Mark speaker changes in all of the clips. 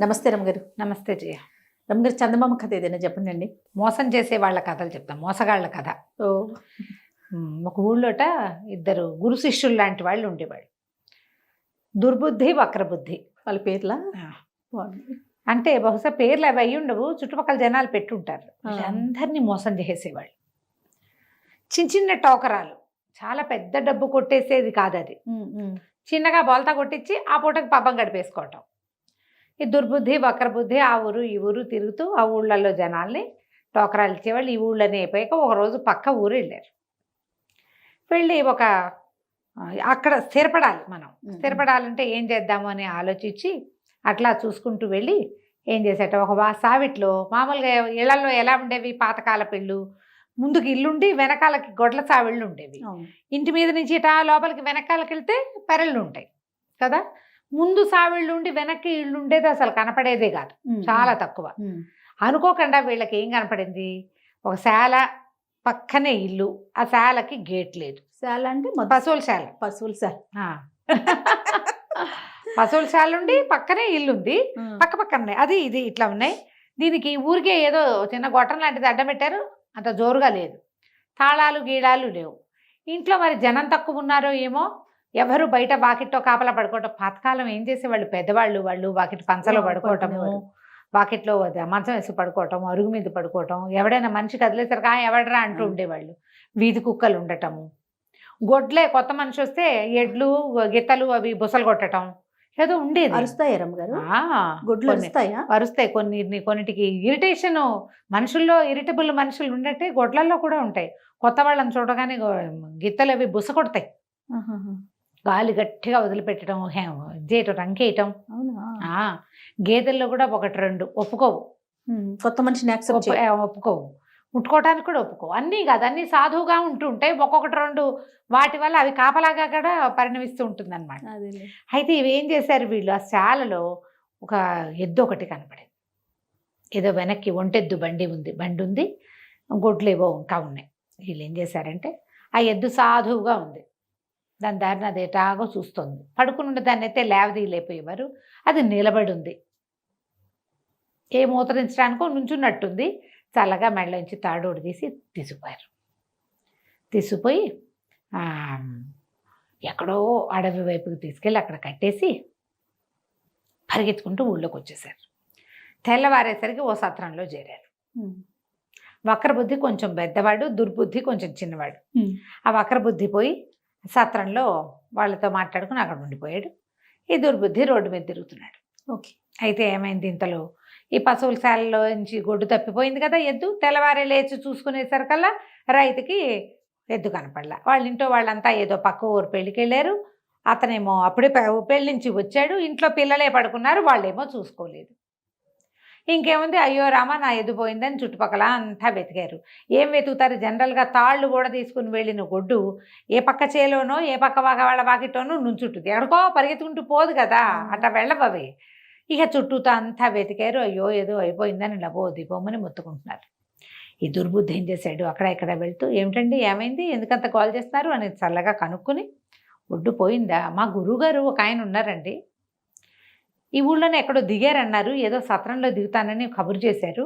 Speaker 1: నమస్తే రమగారు.
Speaker 2: నమస్తే జయ.
Speaker 1: రమగారు, చందమామ కథ ఏదైనా చెప్పండి.
Speaker 2: మోసం చేసే వాళ్ళ కథలు చెప్తాం, మోసగాళ్ళ కథ.
Speaker 1: ఓ
Speaker 2: ఒక ఊళ్ళోట ఇద్దరు గురు శిష్యులు లాంటి వాళ్ళు ఉండేవాళ్ళు. దుర్బుద్ధి, వక్రబుద్ధి.
Speaker 1: వాళ్ళ పేర్లా?
Speaker 2: అంటే బహుశా పేర్లు అవి అయ్యి ఉండవు, చుట్టుపక్కల జనాలు పెట్టుంటారు. అందరినీ మోసం చేసేవాళ్ళు. చిన్న చిన్న టోకరాలు, చాలా పెద్ద డబ్బు కొట్టేసేది కాదు అది. చిన్నగా బోల్తా కొట్టించి ఆ పూటకి పబ్బం గడిపేసుకోవటం. ఈ దుర్బుద్ధి, వక్రబుద్ధి ఆ ఊరు ఈ ఊరు తిరుగుతూ ఆ ఊళ్ళల్లో జనాల్ని టోకరాలు ఇచ్చేవాళ్ళు. ఈ ఊళ్ళని అయిపోయాక ఒకరోజు పక్క ఊరు వెళ్ళారు. వెళ్ళి అక్కడ స్థిరపడాలి. మనం స్థిరపడాలంటే ఏం చేద్దాము అని ఆలోచించి అట్లా చూసుకుంటూ వెళ్ళి ఏం చేసేట ఒక సావిట్లో మామూలుగా ఇళ్లలో ఎలా ఉండేవి, పాతకాలపు ఇళ్ళు, ముందుకు ఇల్లుండి వెనకాలకి గొడ్ల సావిళ్ళు ఉండేవి. ఇంటి మీద నుంచి ఇటా లోపలికి వెనకాలకి వెళ్తే పెరళ్ళు ఉంటాయి కదా. ముందు సావిళ్ళు ఉండి వెనక్కి ఇళ్ళు ఉండేది అసలు కనపడేదే కాదు, చాలా తక్కువ. అనుకోకుండా వీళ్ళకి ఏం కనపడింది, ఒక శాల పక్కనే ఇల్లు, ఆ శాలకి గేట్ లేదు.
Speaker 1: శాల అంటే
Speaker 2: పశువుల శాల.
Speaker 1: పశువుల శాల.
Speaker 2: పశువుల శాల ఉండి పక్కనే ఇల్లు ఉంది, పక్క పక్కనే అది ఇది ఇట్లా ఉన్నాయి. దీనికి ఊరికే ఏదో చిన్న గొట్టం లాంటిది అడ్డం పెట్టారు, అంత జోరుగా లేదు. తాళాలు గీళాలు లేవు. ఇంట్లో మరి జనం తక్కువ ఉన్నారో ఏమో, ఎవరు బయట వాకిట్లో కాపలా పడుకోవటం. పాతకాలం ఏం చేసేవాళ్ళు పెద్దవాళ్ళు, వాళ్ళు వాకిట్ పంచలో పడుకోవటము, వాకిట్లో మంచం వేసి పడుకోవటం, అరుగు మీద పడుకోవటం. ఎవడైనా మనిషి కదిలేసరికి ఎవడరా అంటూ ఉండేవాళ్ళు. వీధి కుక్కలు ఉండటము, గొడ్లే కొత్త మనిషి వస్తే ఎడ్లు గిత్తలు అవి బుసలు కొట్టడం ఏదో ఉండేది.
Speaker 1: అరుస్తాయా రమ్మగారు? గొడ్లు అరుస్తాయా?
Speaker 2: అరుస్తాయి. కొన్నిటికి ఇరిటేషన్, మనుషుల్లో ఇరిటబుల్ మనుషులు ఉండట్టే గొడ్లల్లో కూడా ఉంటాయి. కొత్త వాళ్ళని చూడగానే గిత్తలు అవి బుస కొడతాయి. గాలి గట్టిగా వదిలిపెట్టడం, చేయటం, రంకేయటం. గేదెల్లో కూడా ఒకటి రెండు ఒప్పుకోవు,
Speaker 1: కొత్త మనిషిని
Speaker 2: ఒప్పుకోవు, ముట్టుకోవటానికి కూడా ఒప్పుకోవు. అన్నీ కాదు, అన్నీ సాధువుగా ఉంటూ ఉంటాయి. ఒక్కొక్కటి రెండు వాటి వల్ల అవి కాపలాగా కూడా పరిణమిస్తూ ఉంటుంది అనమాట. అయితే ఇవి ఏం చేశారు వీళ్ళు, ఆ శాలలో ఒక ఎద్దు ఒకటి కనపడింది. ఏదో వెనక్కి ఒంటెద్దు బండి ఉంది, గొడ్లు ఏవో ఇంకా ఉన్నాయి. వీళ్ళు ఏం చేశారంటే ఆ ఎద్దు సాధువుగా ఉంది, దాని దారిని అది ఎటాగో చూస్తుంది. పడుకుని దాన్ని అయితే లేవదీయలేకపోయేవారు. అది నిలబడి ఉంది, ఏ మూతరించడానికో నుంచున్నట్టుంది. చల్లగా మెడలోంచి తాడోడు తీసుకుపోయి ఎక్కడో అడవి వైపుకి తీసుకెళ్ళి అక్కడ కట్టేసి పరిగెత్తుకుంటూ ఊళ్ళోకి వచ్చేసారు. తెల్లవారేసరికి ఓ సత్రంలో చేరారు. వక్రబుద్ధి కొంచెం పెద్దవాడు, దుర్బుద్ధి కొంచెం చిన్నవాడు. ఆ వక్రబుద్ధి పోయి సత్రంలో వాళ్ళతో మాట్లాడుకుని అక్కడ ఉండిపోయాడు. ఈ దుర్బుద్ధి రోడ్డు మీద తిరుగుతున్నాడు.
Speaker 1: ఓకే.
Speaker 2: అయితే ఏమైంది, ఇంతలో ఈ పశువుల శాలలో నుంచి గొడ్డు తప్పిపోయింది కదా ఎద్దు. తెల్లవారే లేచి చూసుకునేసరికల్లా రైతుకి ఎద్దు కనపడలా. వాళ్ళ ఇంట్లో వాళ్ళంతా ఏదో పక్క ఊరు పెళ్ళికి వెళ్ళారు. అతనేమో అప్పుడే పెళ్ళి నుంచి వచ్చాడు. ఇంట్లో పిల్లలే పడుకున్నారు, వాళ్ళేమో చూసుకోలేదు. ఇంకేముంది, అయ్యో రామ నా ఎద్దు పోయిందని చుట్టుపక్కల అంతా వెతికారు. ఏం వెతుకుతారు, జనరల్గా తాళ్ళు కూడా తీసుకుని వెళ్ళిన గొడ్డు ఏ పక్క చేలోనో ఏ పక్క వాళ్ళ వాకిటోనో నుంచుంటుంది, ఎక్కడికో పరిగెత్తుకుంటూ పోదు కదా, అట్లా వెళ్ళవవి. ఇక చుట్టూతో అంతా వెతికారు. అయ్యో ఏదో అయిపోయిందని లబో దీపమని మొత్తుకుంటున్నారు. ఈ దుర్బుద్ధి ఏం చేశాడు, అక్కడ ఇక్కడ వెళ్తూ ఏమిటండి ఏమైంది, ఎందుకంత కాల్ చేస్తున్నారు అని చల్లగా కనుక్కుని, గొడ్డు పోయిందా, మా గురువుగారు ఒక ఆయన ఉన్నారండి, ఈ ఊళ్ళోనే ఎక్కడో దిగారన్నారు, ఏదో సత్రంలో దిగుతానని కబురు చేశారు,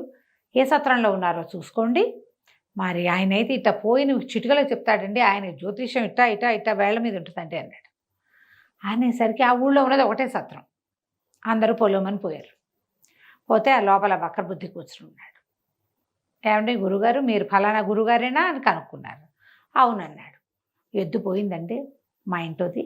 Speaker 2: ఏ సత్రంలో ఉన్నారో చూసుకోండి. మరి ఆయన అయితే ఇట్లా పోయిన చిటికలో చెప్తాడండి, ఆయన జ్యోతిష్యం ఇట్టా ఇట్టా ఇట్టా వేళ్ల మీద ఉంటుందండి అన్నాడు. అనేసరికి ఆ ఊళ్ళో ఉన్నది ఒకటే సత్రం. అందరూ పొలమని పోయారు. పోతే ఆ లోపల వక్రబుద్ధి కూర్చుని ఉన్నాడు. ఏమంటే గురుగారు మీరు ఫలానా గురుగారేనా అని కనుక్కున్నారు. అవునన్నాడు. ఎద్దు పోయిందండి మా ఇంట్లోది,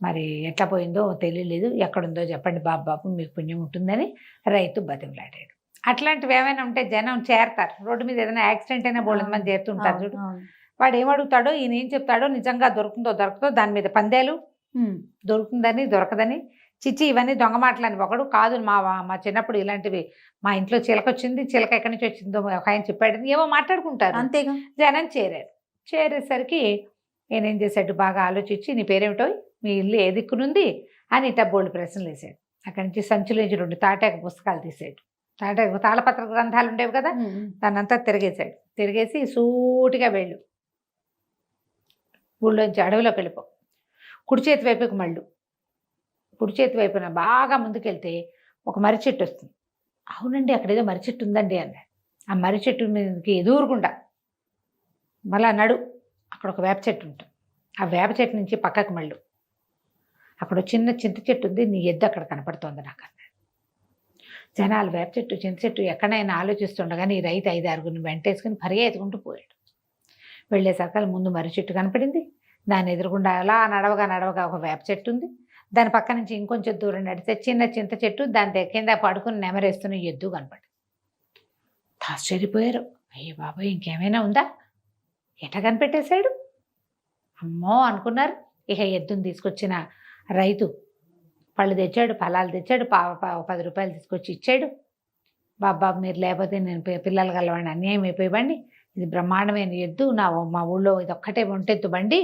Speaker 2: మరి ఎట్లా పోయిందో తెలియలేదు, ఎక్కడుందో చెప్పండి బాబు మీకు పుణ్యం ఉంటుందని రైతు బతిమలాడాడు. అట్లాంటివి ఏమైనా ఉంటే జనం చేరతారు. రోడ్డు మీద ఏదైనా యాక్సిడెంట్ అయినా బోళ్ళంత మంది చేరుతుంటారు చూడు. వాడు ఏమడుగుతాడో, ఈయన ఏం చెప్తాడో, నిజంగా దొరుకుతుందో దాని మీద పందేలు, దొరుకుతుందని దొరకదని, చిచ్చి ఇవన్నీ దొంగ మాటలని. ఒకడు కాదు, మా చిన్నప్పుడు ఇలాంటివి, మా ఇంట్లో చిలక వచ్చింది, చిలక ఎక్కడి నుంచి వచ్చిందో ఒక ఆయన చెప్పాడని ఏమో మాట్లాడుకుంటారు.
Speaker 1: అంతేగా.
Speaker 2: జనం చేరేసరికి నేనేం చేశాడు, బాగా ఆలోచించి నీ పేరేమిటో, మీ ఇల్లు ఏ దిక్కునుంది అని ఇట్లా బోల్డ్ ప్రశ్నలు వేసాడు. అక్కడి నుంచి సంచులోంచి 2 తాటాకు పుస్తకాలు తీసాడు. తాళపత్ర గ్రంథాలు ఉండేవి కదా, దాన్నంతా తిరిగేసి సూటిగా వెళ్ళు, ఊళ్ళోంచి అడవిలోకి వెళ్ళిపో, కుడి చేతి వైపుకి మళ్ళు, కుడి చేతి వైపున బాగా ముందుకెళ్తే ఒక మర్రి చెట్టు వస్తుంది. అవునండి అక్కడేదో మర్రి చెట్టు ఉందండి అన్నాడు. ఆ మర్రి చెట్టు మీదకి ఎదురుకుండా మళ్ళా నడు అక్కడ ఒక వేప చెట్టు ఉంటుంది. ఆ వేప చెట్టు నుంచి పక్కకు మళ్ళు అక్కడ చిన్న చింత చెట్టు ఉంది, నీ ఎద్దు అక్కడ కనపడుతోంది నాకు అన్నాడు. జనాలు వేప చెట్టు చింత చెట్టు ఎక్కడైనా ఆలోచిస్తుండగానే ఈ రైతు 5-6 వెంటేసుకుని పరిగెత్తుకుంటూ పోయాడు. వెళ్ళేసరికి ముందు మర్రి చెట్టు కనపడింది. దాని ఎదురుగుండా అలా నడవగా ఒక వేప చెట్టు ఉంది. దాని పక్క నుంచి ఇంకొంచెం దూరం నడిస్తే చిన్న చింత చెట్టు, దాని కింద పడుకుని నెమరేస్తున్న ఎద్దు కనపడింది. ఆశ్చర్యపోయారు. అయ్యో బాబాయ్ ఇంకేమైనా ఉందా, ఎట్లా కనిపెట్టేశాడు అమ్మో అనుకున్నారు. ఇక ఎద్దుని తీసుకొచ్చిన రైతు పళ్ళు తెచ్చాడు, ఫలాలు తెచ్చాడు, 10 రూపాయలు తీసుకొచ్చి ఇచ్చాడు. బాబా మీరు లేకపోతే నేను పిల్లలు గలవాడిని అన్యాయం అయిపోయివ్వండి, ఇది బ్రహ్మాండమైన ఎద్దు, మా ఊళ్ళో ఇది ఒక్కటే ఒంటెత్తు బండి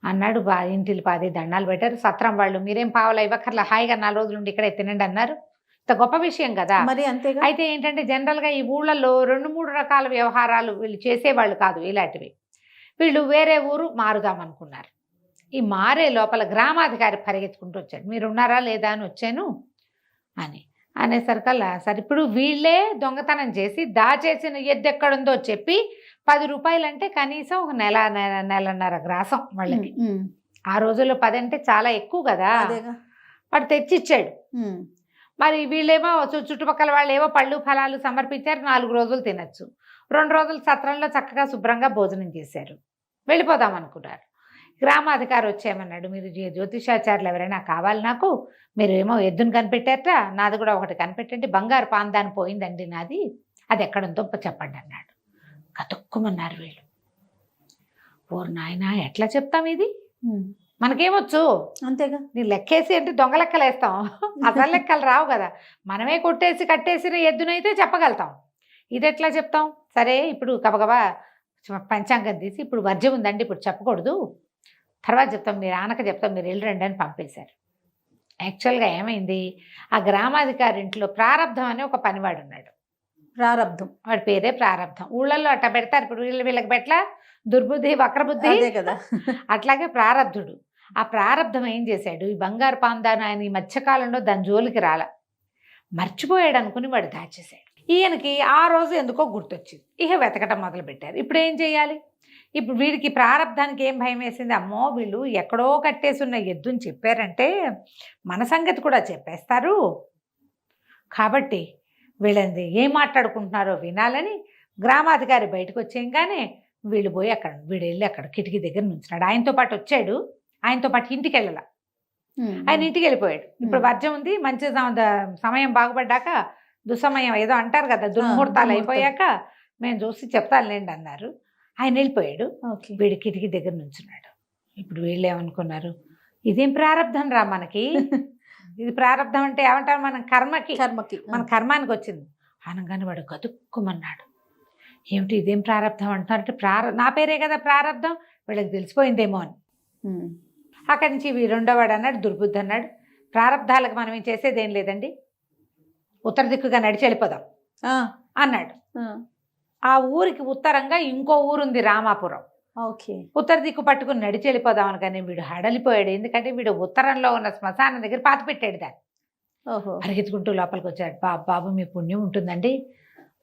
Speaker 2: అన్నాడు. ఇంటికి 10 దండాలు పెట్టారు. సత్రం వాళ్ళు మీరేం పావలా ఇవ్వక్కర్లా, హాయిగా 4 రోజులు ఉండి ఇక్కడే తినండి అన్నారు. ఇంత గొప్ప విషయం కదా.
Speaker 1: మరి అంతేగా.
Speaker 2: అయితే ఏంటంటే జనరల్గా ఈ ఊళ్ళల్లో 2-3 రకాల వ్యవహారాలు వీళ్ళు చేసేవాళ్ళు కాదు ఇలాంటివి. వీళ్ళు వేరే ఊరు మారుదామనుకున్నారు. ఈ మారే లోపల గ్రామాధికారి పరిగెత్తుకుంటూ వచ్చాడు. మీరు ఉన్నారా లేదా అని వచ్చాను అనేసరికల్లా సరే ఇప్పుడు వీళ్ళే దొంగతనం చేసి దాచేసిన ఎద్దు ఎక్కడుందో చెప్పి 10 రూపాయలు అంటే కనీసం ఒక నెలన్నర గ్రాసం వాళ్ళకి. ఆ రోజుల్లో 10 అంటే చాలా ఎక్కువ కదా. వాడు తెచ్చిచ్చాడు. మరి వీళ్ళేమో చుట్టుపక్కల వాళ్ళు ఏవో పళ్ళు ఫలాలు సమర్పించారు. 4 రోజులు తినచ్చు. 2 రోజులు సత్రంలో చక్కగా శుభ్రంగా భోజనం చేశారు. వెళ్ళిపోదాం అనుకున్నారు. గ్రామాధికారి వచ్చేయమన్నాడు, మీరు జ్యోతిషాచార్యులు ఎవరైనా కావాలి నాకు, మీరు ఏమో ఎద్దును కనిపెట్టారట, నాది కూడా ఒకటి కనిపెట్టండి, బంగారు పాందాన్ని పోయిందండి నాది, అది ఎక్కడుందో చెప్పండి అన్నాడు. కతుక్కుమన్నారు వీళ్ళు. ఓరు నాయన ఎట్లా చెప్తాం ఇది, మనకేమొచ్చు
Speaker 1: అంతేగా.
Speaker 2: నీ లెక్కేసి అంటే దొంగ లెక్కలు వేస్తాం, అసలు లెక్కలు రావు కదా. మనమే కొట్టేసి కట్టేసిన ఎద్దునైతే చెప్పగలుగుతాం, ఇది ఎట్లా చెప్తాం. సరే ఇప్పుడు గబగబా పంచాంగం తీసి ఇప్పుడు వర్జ్యం ఉందండి ఇప్పుడు చెప్పకూడదు, తర్వాత చెప్తాం, మీరు ఆనక చెప్తాం, మీరు వెళ్ళరండి అని పంపేశారు. యాక్చువల్గా ఏమైంది, ఆ గ్రామాధికారి ఇంట్లో ప్రారంధం అనే ఒక పనివాడు ఉన్నాడు.
Speaker 1: ప్రారంధం,
Speaker 2: వాడి పేరే ప్రారంధం. ఊళ్ళల్లో అట్లా పెడతారు, ఇప్పుడు వీళ్ళకి పెట్ల దుర్బుద్ధి వక్రబుద్ధి
Speaker 1: కదా.
Speaker 2: అట్లాగే ప్రారంధుడు. ఆ ప్రారంధం ఏం చేశాడు, ఈ బంగారు పాందాను ఆయన ఈ మధ్యకాలంలో దాని జోలికి రాల, మర్చిపోయాడు అనుకుని వాడు దాచేశాడు. ఈయనకి ఆ రోజు ఎందుకో గుర్తొచ్చింది. ఇక వెతకటం మొదలు పెట్టారు. ఇప్పుడు ఏం చేయాలి, ఇప్పుడు వీడికి ప్రారంధానికి ఏం భయం వేసింది, అమ్మో వీళ్ళు ఎక్కడో కట్టేసున్న ఎద్దుని చెప్పారంటే మన సంగతి కూడా చెప్పేస్తారు, కాబట్టి వీళ్ళని ఏం మాట్లాడుకుంటున్నారో వినాలని గ్రామాధికారి బయటకు వచ్చేయంగానే వీళ్ళు పోయి వీడు వెళ్ళి అక్కడ కిటికీ దగ్గర నుంచున్నాడు. ఆయనతో పాటు వచ్చాడు, ఆయనతో పాటు ఇంటికి వెళ్ళాల, ఆయన ఇంటికి వెళ్ళిపోయాడు. ఇప్పుడు వర్జం ఉంది, మంచి సమయం బాగుపడ్డాక దుస్సమయం ఏదో అంటారు కదా, దుర్ముహూర్తాలు అయిపోయాక మేము చూసి చెప్తానులేండి అన్నారు. ఆయన వెళ్ళిపోయాడు. వీడి కిటికీ దగ్గర నుంచున్నాడు. ఇప్పుడు వీళ్ళు ఏమనుకున్నారు, ఇదేం ప్రారంధం రా మనకి, ఇది ప్రారంధం అంటే ఏమంటారు, మన కర్మకి మన కర్మానికి వచ్చింది అనగానే వాడు గతుక్కుమన్నాడు. ఏమిటి ఇదేం ప్రారంధం అంటున్నారంటే, నా పేరే కదా ప్రారంధం, వీళ్ళకి తెలిసిపోయిందేమో అని. అక్కడి నుంచి రెండోవాడు అన్నాడు, దుర్బుద్ధి అన్నాడు, ప్రారంధాలకు మనం ఏం చేసేది ఏం లేదండి, ఉత్తర దిక్కుగా నడిచి వెళ్ళిపోదాం అన్నాడు. ఆ ఊరికి ఉత్తరంగా ఇంకో ఊరుంది రామాపురం. ఉత్తర దిక్కు పట్టుకుని నడిచి వెళ్ళిపోదామని, కానీ వీడు హడలిపోయాడు. ఎందుకంటే వీడు ఉత్తరంలో ఉన్న శ్మశానం దగ్గర పాతి పెట్టాడు దాన్ని. పరిగెత్తుకుంటూ లోపలికి వచ్చాడు. బాబు మీ పుణ్యం ఉంటుందండి,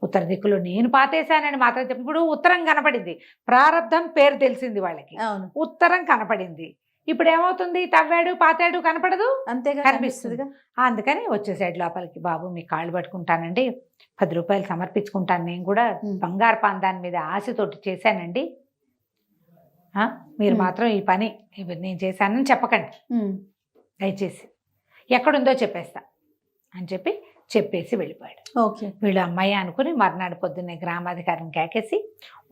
Speaker 2: ఉత్తర దిక్కులో నేను పాతేశానని మాత్రం చెప్పి, ఇప్పుడు ఉత్తరం కనపడింది, ప్రారంధం పేరు తెలిసింది వాళ్ళకి, ఉత్తరం కనపడింది. ఇప్పుడు ఏమవుతుంది, తవ్వాడు పాతాడు కనపడదు, అంతేగా కనిపిస్తుందిగా. అందుకని వచ్చేసాడు లోపలికి. బాబు మీ కాళ్ళు పట్టుకుంటానండి, 10 రూపాయలు సమర్పించుకుంటాను, నేను కూడా బంగారు పాందాని మీద ఆశతోటి చేశానండి, మీరు మాత్రం ఈ పని నేను చేశానని చెప్పకండి దయచేసి, ఎక్కడుందో చెప్పేస్తా అని చెప్పేసి వెళ్ళిపోయాడు. వీళ్ళు అమ్మాయి అనుకుని మర్నాడు పొద్దున్నే గ్రామాధికారిని కేకేసి,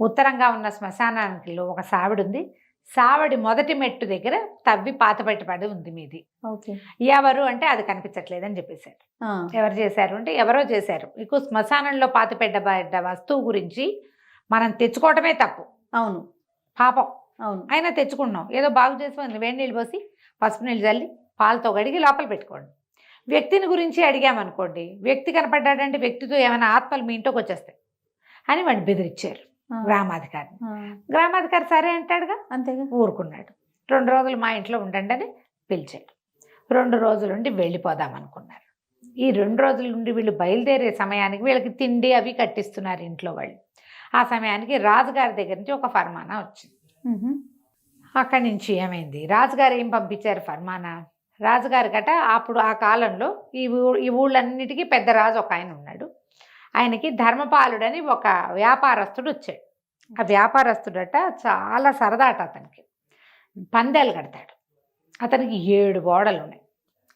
Speaker 2: ఉత్తరంగా ఉన్న శ్మశానానికి ఒక సావిడి ఉంది, సావడి మొదటి మెట్టు దగ్గర తవ్వి పాత పెట్టబడి ఉంది మీది, ఎవరు అంటే అది కనిపించట్లేదని చెప్పేశారు. ఎవరు చేశారు అంటే ఎవరో చేశారు. మీకు శ్మశానంలో పాత పెట్టబడ్డ వస్తువు గురించి మనం తెచ్చుకోవటమే తప్పు, అవును పాపం, అవును అయినా తెచ్చుకున్నాం, ఏదో బాగు చేసి వేడి నీళ్ళు పోసి పసుపు నీళ్ళు చల్లి పాలతో గడిగి లోపల పెట్టుకోండి. వ్యక్తిని గురించి అడిగామనుకోండి, వ్యక్తి కనపడ్డాడంటే వ్యక్తితో ఏమైనా ఆత్మలు మీ ఇంట్లోకి వచ్చేస్తాయి అని వాడిని బెదిరించారు గ్రామాధికారి. గ్రామాధికారి సరే అంటాడుగా, అంతేగా ఊరుకున్నాడు. 2 రోజులు మా ఇంట్లో ఉండండి అని పిలిచాడు. 2 రోజులుండి వెళ్ళిపోదాం అనుకున్నారు. ఈ 2 రోజుల నుండి వీళ్ళు బయలుదేరే సమయానికి వీళ్ళకి తిండి అవి కట్టిస్తున్నారు ఇంట్లో వాళ్ళు. ఆ సమయానికి రాజుగారి దగ్గర నుంచి ఒక ఫర్మానా వచ్చింది. అక్కడి నుంచి ఏమైంది, రాజుగారు ఏం పంపించారు ఫర్మానా, రాజుగారి గట అప్పుడు ఆ కాలంలో ఈ ఊళ్ళన్నిటికీ పెద్ద రాజు ఒక ఆయన ఉన్నాడు. ఆయనకి ధర్మపాలుడని ఒక వ్యాపారస్తుడు వచ్చాడు. ఆ వ్యాపారస్తుడట చాలా సరదాట అతనికి. పందేలు కడతాడు. అతనికి 7 ఓడలు ఉన్నాయి.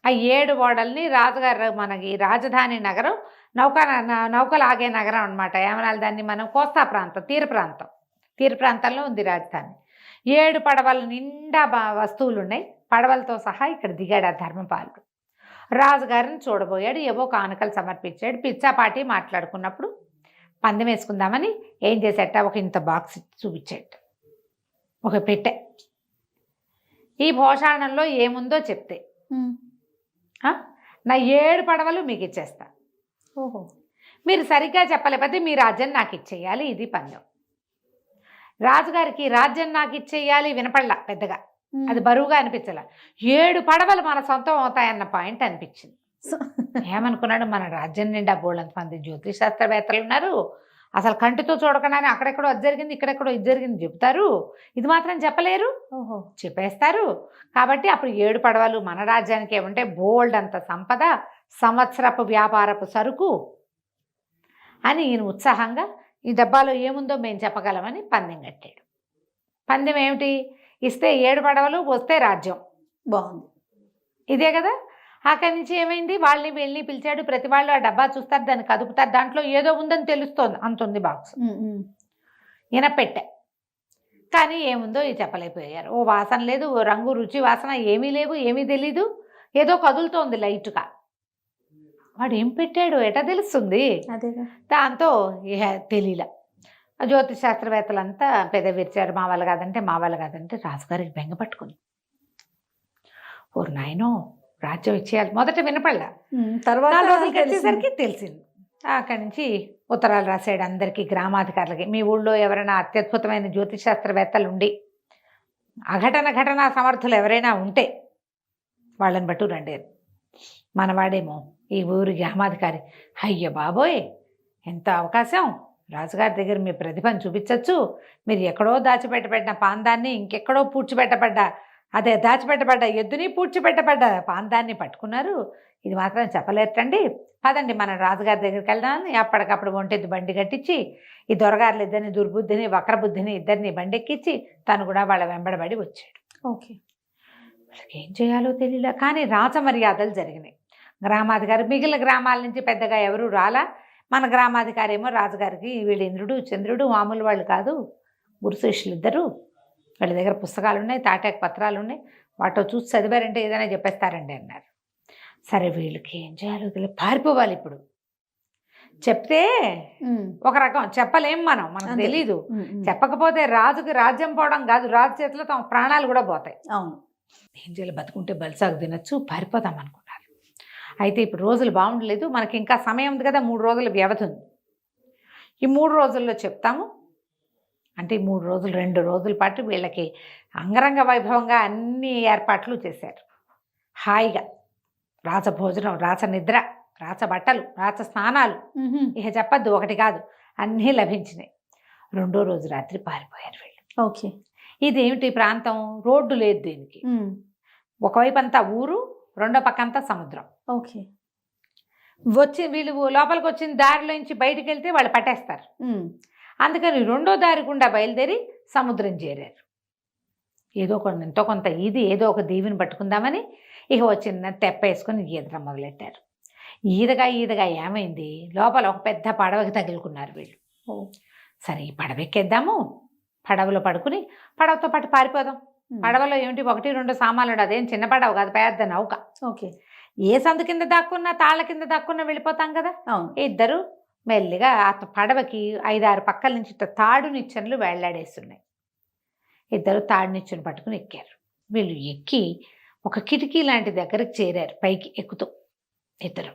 Speaker 2: ఆ 7 ఓడల్ని రాజుగారు, మనకి రాజధాని నగరం నౌకలు ఆగే నగరం అనమాట. ఏమనాలి దాన్ని మనం, కోస్తా ప్రాంతం, తీర ప్రాంతంలో ఉంది రాజధాని. 7 పడవల నిండా వస్తువులు ఉన్నాయి. పడవలతో సహా ఇక్కడ దిగాడు ఆ ధర్మపాలుడు. రాజుగారిని చూడబోయాడు, ఏవో కానుకలు సమర్పించాడు. పిచ్చాపాటి మాట్లాడుకున్నప్పుడు పందెం వేసుకుందామని ఏం చేసేట, ఒక ఇంత బాక్స్ చూపించాడు, ఒక పెట్టె. ఈ భోషాణంలో ఏముందో చెప్తే నా 7 పడవలు మీకు ఇచ్చేస్తా.
Speaker 1: ఓహో.
Speaker 2: మీరు సరిగ్గా చెప్పలేకపోతే మీ రాజ్యం నాకు ఇచ్చేయాలి, ఇది పందెం. రాజుగారికి రాజ్యం నాకు ఇచ్చేయాలి వినపడలా పెద్దగా, అది బరువుగా అనిపించలే. 7 పడవలు మన సొంతం అవుతాయన్న పాయింట్ అనిపించింది. ఏమనుకున్నాడు, మన రాజ్యం నిండా బోళ్ళంత మంది జ్యోతిష్ శాస్త్రవేత్తలు ఉన్నారు, అసలు కంటితో చూడకుండానే అక్కడెక్కడో అది జరిగింది, ఇక్కడెక్కడో ఇది జరిగింది చెప్తారు, ఇది మాత్రం చెప్పలేరు, ఓహో చెప్పేస్తారు. కాబట్టి అప్పుడు 7 పడవలు మన రాజ్యానికి ఏమంటే బోల్డ్ అంత సంపద, సంవత్సరపు వ్యాపారపు సరుకు అని ఈయన ఉత్సాహంగా, ఈ డబ్బాలో ఏముందో మేము చెప్పగలమని పందెం కట్టాడు. పందెం ఏమిటి, ఇస్తే 7 పడవలు, వస్తే రాజ్యం.
Speaker 1: బాగుంది,
Speaker 2: ఇదే కదా. అక్కడి నుంచి ఏమైంది, వాళ్ళని వీళ్ళని పిలిచాడు. ప్రతి వాళ్ళు ఆ డబ్బా చూస్తారు, దాన్ని కదుపుతారు, దాంట్లో ఏదో ఉందని తెలుస్తోంది, అంత ఉంది బాక్స్. ఈయన పెట్టే, కానీ ఏముందో ఇది చెప్పలేకపోయారు. ఓ వాసన లేదు, ఓ రంగు రుచి వాసన ఏమీ లేవు, ఏమీ తెలీదు, ఏదో కదులుతోంది లైట్గా. వాడు ఏం పెట్టాడు ఎటా తెలుస్తుంది, దాంతో ఇహ తెలియలే. జ్యోతిష్ శాస్త్రవేత్తలంతా పెదవిరిచారు, మా వాళ్ళు కాదంటే రాజుగారికి బెంగ పట్టుకుంది. ఓ నాయనో, రాజ్యం ఇచ్చేయాలి. మొదట వినపడలా, తర్వాత వచ్చేసరికి తెలిసింది. అక్కడి నుంచి ఉత్తరాలు రాసాడు అందరికీ, గ్రామాధికారులకి. మీ ఊళ్ళో ఎవరైనా అత్యద్భుతమైన జ్యోతిష్ శాస్త్రవేత్తలు ఉండి ఘటనా సమర్థులు ఎవరైనా ఉంటే వాళ్ళని బట్టు రండి. మనవాడేమో ఈ ఊరి గ్రామాధికారి, అయ్య బాబోయ్ ఎంత అవకాశం, రాజుగారి దగ్గర మీ ప్రతిభను చూపించవచ్చు, మీరు ఎక్కడో దాచిపెట్టబడిన పాందాన్ని ఇంకెక్కడో దాచిపెట్టబడ్డ ఎద్దుని పూడ్చిపెట్టబడ్డ పాందాన్ని పట్టుకున్నారు, ఇది మాత్రం చెప్పలేటండి, పదండి మన రాజుగారి దగ్గరికి వెళ్దామని అప్పటికప్పుడు ఒంటెద్దు బండి కట్టించి ఈ దొరగారులు ఇద్దరిని, దుర్బుద్ధిని వక్రబుద్ధిని ఇద్దరిని బండెక్కించి తను కూడా వాళ్ళ వెంబడబడి వచ్చాడు.
Speaker 1: ఓకే,
Speaker 2: వాళ్ళకి ఏం చేయాలో తెలియలే. కానీ రాజమర్యాదలు జరిగినాయి. గ్రామాధికారి మిగిలిన గ్రామాల నుంచి పెద్దగా ఎవరు రాలా. మన గ్రామాధికారి ఏమో రాజుగారికి, వీళ్ళు ఇంద్రుడు చంద్రుడు మామూలు వాళ్ళు కాదు, గురు శిష్యులు ఇద్దరు, వాళ్ళ దగ్గర పుస్తకాలు ఉన్నాయి, తాటాకు పత్రాలు ఉన్నాయి, వాటితో చూసి చదివారంటే ఏదైనా చెప్పేస్తారండి అన్నారు. సరే వీళ్ళకి ఏం చేయాలో తెలియదు, పారిపోవాలి. ఇప్పుడు చెప్తే ఒక రకం, చెప్పలేం మనకు తెలీదు. చెప్పకపోతే రాజుకి రాజ్యం పోవడం కాదు, రాజు చేతిలో తమ ప్రాణాలు కూడా పోతాయి.
Speaker 1: అవును,
Speaker 2: ఏం చేయాలి, బతుకుంటే బలిసాగు తినచ్చు, పారిపోతాం అనుకున్నారు. అయితే ఇప్పుడు రోజులు బాగుండలేదు, మనకి ఇంకా సమయం ఉంది కదా, 3 రోజుల వ్యవధి ఉంది. ఈ 3 రోజుల్లో చెప్తాము అంటే, ఈ 3 రోజులు 2 రోజుల పాటు వీళ్ళకి అంగరంగ వైభవంగా అన్ని ఏర్పాట్లు చేశారు. హాయిగా రాజభోజనం, రాచ నిద్ర, రాచ బట్టలు, రాచ స్నానాలు, ఇక చెప్పద్దు, ఒకటి కాదు, అన్నీ లభించినాయి. 2వ రోజు రాత్రి పారిపోయారు వీళ్ళు.
Speaker 1: ఓకే,
Speaker 2: ఇదేమిటి ప్రాంతం, రోడ్డు లేదు దీనికి, ఒకవైపు అంతా ఊరు, రెండో పక్కంతా సముద్రం.
Speaker 1: ఓకే,
Speaker 2: వీళ్ళు లోపలికి వచ్చిన దారిలోంచి బయటికి వెళ్తే వాళ్ళు పట్టేస్తారు. అందుకని 2వ దారి గుండా బయలుదేరి సముద్రం చేరారు. ఎంతో కొంత ఏదో ఒక దీవిని పట్టుకుందామని ఇక వచ్చిన తెప్ప వేసుకొని ఈదడం మొదలెట్టారు. ఈదగా ఏమైంది, లోపల ఒక పెద్ద పడవకి తగులుకున్నారు వీళ్ళు. సరే ఈ పడవ ఎక్కేద్దాము, పడవలో పడుకుని పడవతో పాటు పారిపోదాం. పడవలో ఏమిటి, 1-2 సామాన్లు, అదేం చిన్న పడవ కాదు, పెద్ద నౌక.
Speaker 1: ఓకే,
Speaker 2: ఏ సందు కింద దాక్కున్నా, తాళ్ళ కింద దాక్కున్నా వెళ్ళిపోతాం కదా. ఇద్దరు మెల్లిగా ఆ పడవకి 5-6 పక్కల నుంచి తాడు నిచ్చెనలు వేళ్లాడేస్తున్నాయి. ఇద్దరు తాడు నిచ్చెను పట్టుకుని ఎక్కారు. వీళ్ళు ఎక్కి ఒక కిటికీ లాంటి దగ్గరికి చేరారు. పైకి ఎక్కుతూ ఇద్దరు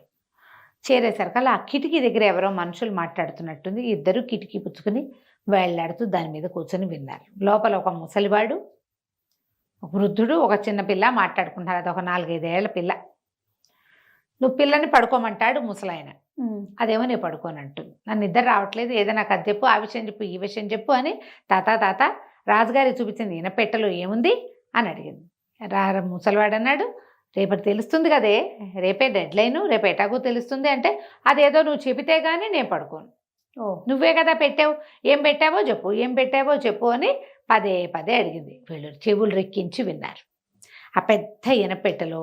Speaker 2: చేరేసరికల్లా ఆ కిటికీ దగ్గర ఎవరో మనుషులు మాట్లాడుతున్నట్టుంది. ఇద్దరు కిటికీ పుచ్చుకుని వేళ్లాడుతూ దాని మీద కూర్చొని విన్నారు. లోపల ఒక ముసలివాడు, ఒక వృద్ధుడు, ఒక చిన్న పిల్ల మాట్లాడుకుంటున్నారు. అది ఒక 4-5 ఏళ్ల పిల్ల. నువ్వు పిల్లని పడుకోమంటాడు ముసలాయన. అదేమో నేను పడుకోనంటుంది. నన్ను నిద్ర రావట్లేదు, ఏదో నాకు అది చెప్పు, ఆ విషయం చెప్పు, ఈ విషయం చెప్పు అని తాత రాజుగారికి చూపించింది. ఇనపెట్టెలో ఏముంది అని అడిగింది. ముసలివాడు అన్నాడు, రేపటి తెలుస్తుంది కదే, రేపే డెడ్ లైను, రేపు ఎటాగో తెలుస్తుంది అంటే అదేదో నువ్వు చెబితే కానీ నేను పడుకోను. నువ్వే కదా పెట్టావు, ఏం పెట్టావో చెప్పు, ఏం పెట్టావో చెప్పు అని పదే అడిగింది. వీళ్ళు చెవులు రెక్కించి విన్నారు. ఆ పెద్ద ఇనపెట్టెలో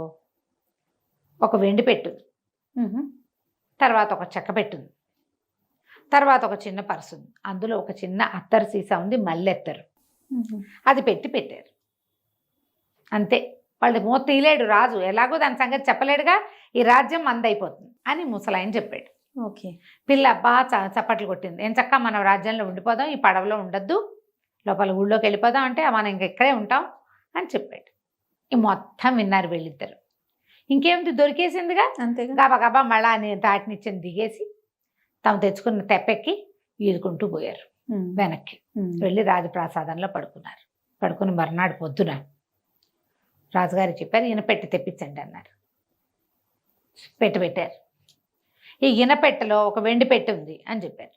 Speaker 2: ఒక వెండి పెట్టుంది, తర్వాత ఒక చెక్క పెట్టుంది, తర్వాత ఒక చిన్న పర్సు ఉంది, అందులో ఒక చిన్న అత్తరు సీసా ఉంది, మల్లెత్తరు. అది పెట్టారు అంతే. వాళ్ళు మూత తీయలేడు రాజు, ఎలాగో దాని సంగతి చెప్పలేడుగా, ఈ రాజ్యం మందైపోతుంది అని ముసలాయన చెప్పాడు.
Speaker 1: ఓకే.
Speaker 2: పిల్ల బాగా చప్పట్లు కొట్టింది. ఏం చక్క మనం రాజ్యంలో ఉండిపోదాం, ఈ పడవలో ఉండద్దు, లోపల ఊళ్ళోకి వెళ్ళిపోదాం అంటే మనం ఇక్కడే ఉంటాం అని చెప్పాడు. ఈ మొత్తం విన్నారు వీళ్ళిద్దరు. ఇంకేమిటి, దొరికేసిందిగా,
Speaker 1: అంతేగా.
Speaker 2: గబగబా మళ్ళా దాటినిచ్చిన దిగేసి తాము తెచ్చుకున్న తెప్పెక్కి ఈదుకుంటూ పోయారు వెనక్కి. వెళ్ళి రాజప్రాసాదంలో పడుకున్నారు. పడుకుని మర్నాడు పొద్దున రాజుగారు చెప్పారు, ఇనపెట్టె తెప్పించండి అన్నారు. పెట్టారు. ఈ ఇనపెట్టెలో ఒక వెండి పెట్టె ఉంది అని చెప్పారు.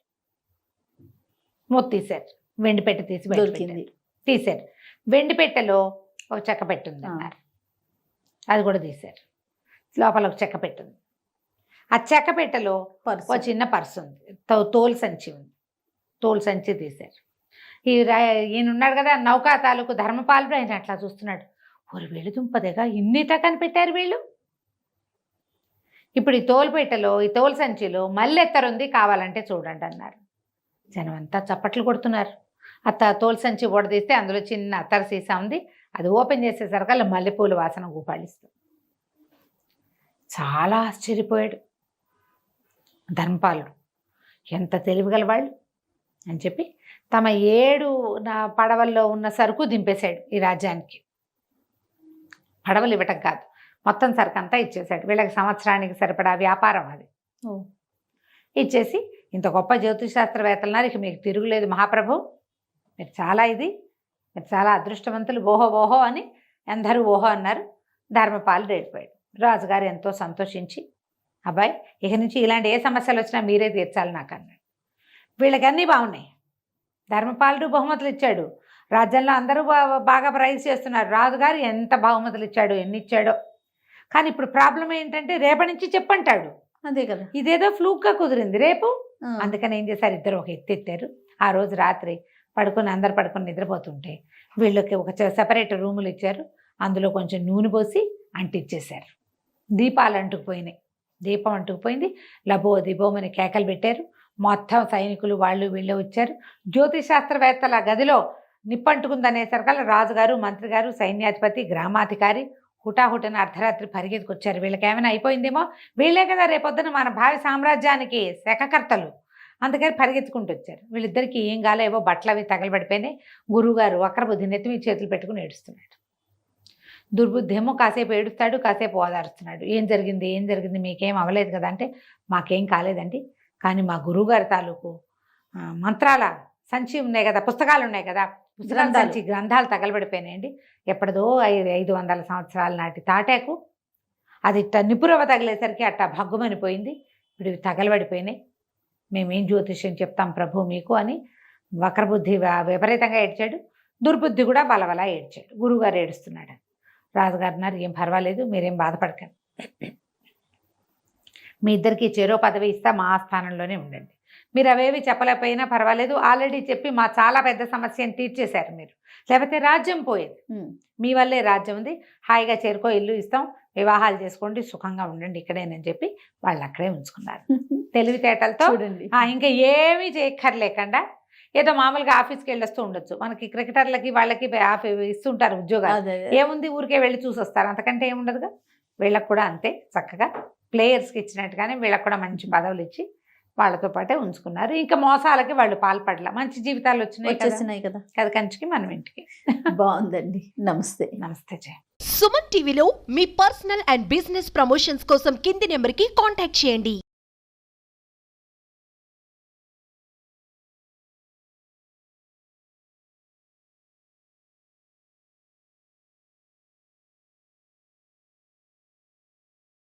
Speaker 2: మూత తీశారు, వెండి పెట్టె తీసి
Speaker 1: దొరికింది.
Speaker 2: తీశారు. వెండి పెట్టెలో ఒక చెక్క పెట్టుంది అన్నారు, అది కూడా తీశారు. లోపల ఒక చెక్క పెట్టుంది. ఆ చెక్క పెట్టెలో ఒక చిన్న పర్సు ఉంది, తోలు సంచి ఉంది, తోలు సంచి తీశారు. ఈయన ఉన్నాడు కదా నౌకా తాలూకు ధర్మపాలుడు, ఆయన అట్లా చూస్తున్నాడు. ఒరు వీళ్ళు దుంపదేగా ఇన్నిట కనిపెట్టారు వీళ్ళు. ఇప్పుడు ఈ తోలు పెట్టెలో, ఈ తోలు సంచిలో మల్లెత్తరుంది, కావాలంటే చూడండి అన్నారు. జనం అంతా చప్పట్లు కొడుతున్నారు. తోలు సంచి ఓడదీస్తే అందులో చిన్న అత్తరు సీసా ఉంది, అది ఓపెన్ చేసేసరికల్లా మల్లెపూల వాసన గూపాడిస్తుంది. చాలా ఆశ్చర్యపోయాడు ధర్మపాలుడు. ఎంత తెలివిగల వాళ్ళు అని చెప్పి తమ 7 పడవల్లో ఉన్న సరుకు దింపేశాడు ఈ రాజ్యానికి. పడవలు ఇవ్వటం కాదు, మొత్తం సరుకు అంతా ఇచ్చేశాడు. వీళ్ళకి సంవత్సరానికి సరిపడా వ్యాపారం అది. ఇచ్చేసి, ఇంత గొప్ప జ్యోతిషాస్త్రవేత్తలున్నారు, ఇక మీకు తిరుగులేదు మహాప్రభు, మీరు చాలా అదృష్టవంతులు, ఓహో అని అందరూ ఓహో అన్నారు. ధర్మపాలుడు వెళ్ళిపోయాడు. రాజుగారు ఎంతో సంతోషించి, అబ్బాయి ఇక నుంచి ఇలాంటి ఏ సమస్యలు వచ్చినా మీరే తీర్చాలి నాకు అన్నాడు. వీళ్ళకి అన్నీ బాగున్నాయి. ధర్మపాలుడు బహుమతులు ఇచ్చాడు, రాజ్యంలో అందరూ బాగా ప్రైజ్ చేస్తున్నారు. రాజుగారు ఎంత బహుమతులు ఇచ్చాడు, ఎన్ని ఇచ్చాడో. కానీ ఇప్పుడు ప్రాబ్లం ఏంటంటే రేపటి నుంచి చెప్పంటాడు.
Speaker 1: అదే కదా,
Speaker 2: ఇదేదో ఫ్లూక్గా కుదిరింది రేపు. అందుకని ఏం చేశారు, ఇద్దరు ఒక ఎత్తెత్తారు. ఆ రోజు రాత్రి అందరు పడుకొని నిద్రపోతుంటే వీళ్ళకి ఒక సెపరేట్ రూములు ఇచ్చారు. అందులో కొంచెం నూనె పోసి అంటించేశారు. దీపాలు అంటుకుపోయినాయి, దీపం అంటుకుపోయింది. లబో దిబోమని కేకలు పెట్టారు. మొత్తం సైనికులు వాళ్ళు వీళ్ళు వచ్చారు. జ్యోతిశాస్త్రవేత్తల గదిలో నిప్పంటుకుందనేసరికల్లా రాజుగారు, మంత్రి గారు, సైన్యాధిపతి, గ్రామాధికారి హుటాహుటన అర్ధరాత్రి పరిగెత్తుకొచ్చారు. వీళ్ళకి ఏమైనా అయిపోయిందేమో, వీళ్ళే కదా రేపొద్దున మన భావి సామ్రాజ్యానికి శకకర్తలు, అందుకని పరిగెత్తుకుంటూ వచ్చారు. వీళ్ళిద్దరికీ ఏం కాలేవో బట్టలు అవి తగలబడిపోయినాయి. గురువుగారు వక్రబుద్ధి నెత్తిమీ చేతులు పెట్టుకుని ఏడుస్తున్నాడు. దుర్బుద్ధి ఏమో కాసేపు ఏడుస్తాడు, కాసేపు ఓదారుస్తున్నాడు. ఏం జరిగింది మీకేం అవ్వలేదు కదా అంటే, మాకేం కాలేదండి, కానీ మా గురువుగారి తాలూకు మంత్రాల సంచి ఉన్నాయి కదా, పుస్తకాలు ఉన్నాయి కదా, గ్రంథాలు తగలబడిపోయినాయండి. ఎప్పటిదో 500 సంవత్సరాల నాటి తాటాకు, అది ఇట్ట నిపురవ తగిలేసరికి అట్ట భగ్గుమనిపోయింది. ఇప్పుడు ఇవి తగలబడిపోయినాయి. మేమేం జ్యోతిష్యం చెప్తాం ప్రభు మీకు అని వక్రబుద్ధి విపరీతంగా ఏడ్చాడు. దుర్బుద్ధి కూడా బలబలా ఏడ్చాడు. గురువుగారు ఏడుస్తున్నాడు. రాజుగారు అన్నారు, ఏం పర్వాలేదు, మీరేం బాధపడకండి, మీ ఇద్దరికి చెరో పదవి ఇస్తా, మా ఆస్థానంలోనే ఉండండి. మీరు అవేవి చెప్పలేకపోయినా పర్వాలేదు, ఆల్రెడీ చెప్పి మా చాలా పెద్ద సమస్యను తీర్చేశారు మీరు, లేకపోతే రాజ్యం పోయేది. మీ వల్లే రాజ్యం ఉంది, హాయిగా చేరుకో, ఇల్లు ఇస్తాం, వివాహాలు చేసుకోండి, సుఖంగా ఉండండి ఇక్కడేనని చెప్పి వాళ్ళు అక్కడే ఉంచుకున్నారు. తెలివితేటలతో ఇంకా ఏమీ చేయక్కర్లేకుండా ఏదో మామూలుగా ఆఫీస్కి వెళ్ళొస్తూ ఉండొచ్చు. మనకి క్రికెటర్లకి వాళ్ళకి ఇస్తుంటారు ఉద్యోగాలు, ఏముంది ఊరికే వెళ్ళి చూసి వస్తారు, అంతకంటే ఏముండదుగా. వీళ్ళకి కూడా అంతే, చక్కగా ప్లేయర్స్కి ఇచ్చినట్టుగానే వీళ్ళకి కూడా మంచి పదవులు ఇచ్చి వాళ్ళతో పాటే ఉంచుకున్నారు. ఇంకా మోసాలకి వాళ్ళు పాల్పడలా, మంచి జీవితాలు వచ్చేసినాయి కదా. అది కంచికి మనం ఇంటికి.
Speaker 1: బాగుందండి. నమస్తే.
Speaker 2: నమస్తే జయ.
Speaker 3: సుమన్ టీవీలో మీ పర్సనల్ అండ్ బిజినెస్ ప్రమోషన్స్ కోసం కింది నెంబర్కి కాంటాక్ట్ చేయండి.